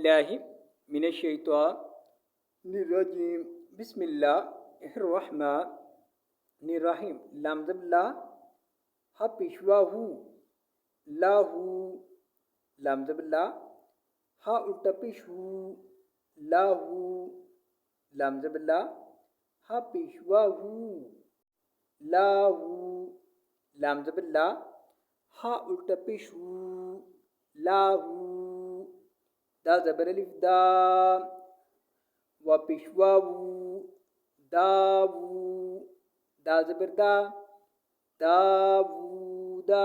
बिल्लाहि मिनश्शैतानिर्रजीम बिस्मिल्लाहिर्रहमानिर्रहीम। लामजबला हा पेशवाहू लाहू। लामजबला हा उल्टा पेशहू लाहू। लामजबला हा पेशवाहू लाहू। लामजबला हा उल्टा पेशहू लाहू। दा ज़बर अलिफ दा व पेशवावू दावू। दा ज़बर दा दावूदा।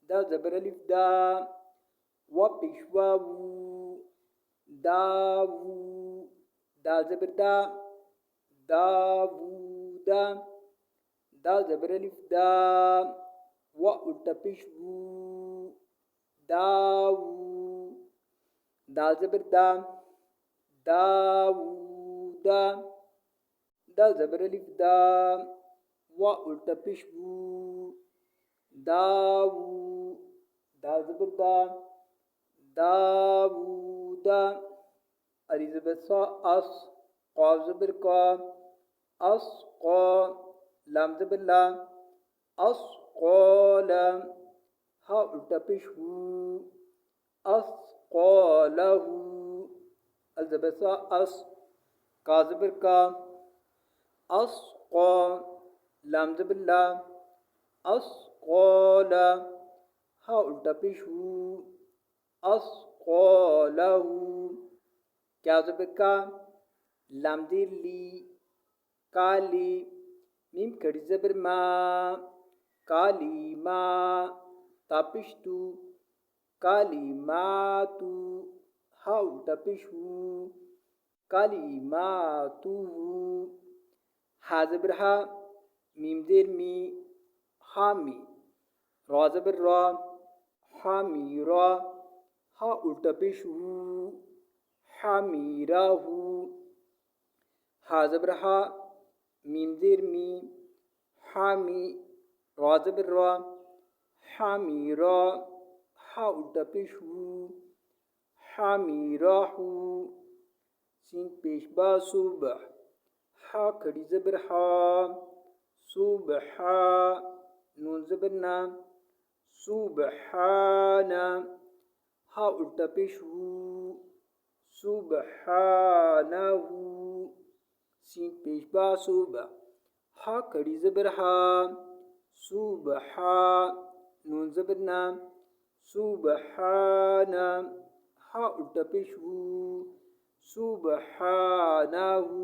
दा ज़बर अलिफ दा व पेशवावू दावू। दा ज़बर दा दावूदा। दा ज़बर अलिफ दा व उल्टा पेशवू दावू। दा ज़बर दा दावूदा। दा ज़बर अलिफ दा व उल्टा पेशवू दावू। दा ज़बर दा दावूदा। अली ज़बर सा अस क़ाफ ज़बर का अस क़ा। लाम ज़बर ला अस क़ाला। हा उल्टा पेशहू अस क़ालहू। अल ज़बर सा अस का ज़बर का अस क़ा। लाम ज़बर ला अस क़ाला। हा उल्टा पेशहू अस क़ालहू। क्या ज़बर का लाम ज़ेर ली काली। मीम कड़ी ज़बर मा काली मा। तापिश्तु काली मातू। हा उल्टा पेशहू काली मातू। हा ज़बर हा मीम ज़ेर मी हामी। रा ज़बर रा हामीरा। हा उल्टा पेशहू हामीराहू। हा ज़बर हा मीम ज़ेर मी हामी। रा ज़बर रा हामीरा। हा उल्टा पेशहू हामीराहू। सीन पेशबा सुबह। हा खड़ी ज़बर हा सुबहा। नून ज़बर ना सुबहाना। हा उल्टा पेशहू सुबहानहू। सीन पेशबा सुबह। हा खड़ी ज़बर हा सुबहा। नून ज़बर ना सुबहाना। हा उल्टा पेशहू सुबहानहू।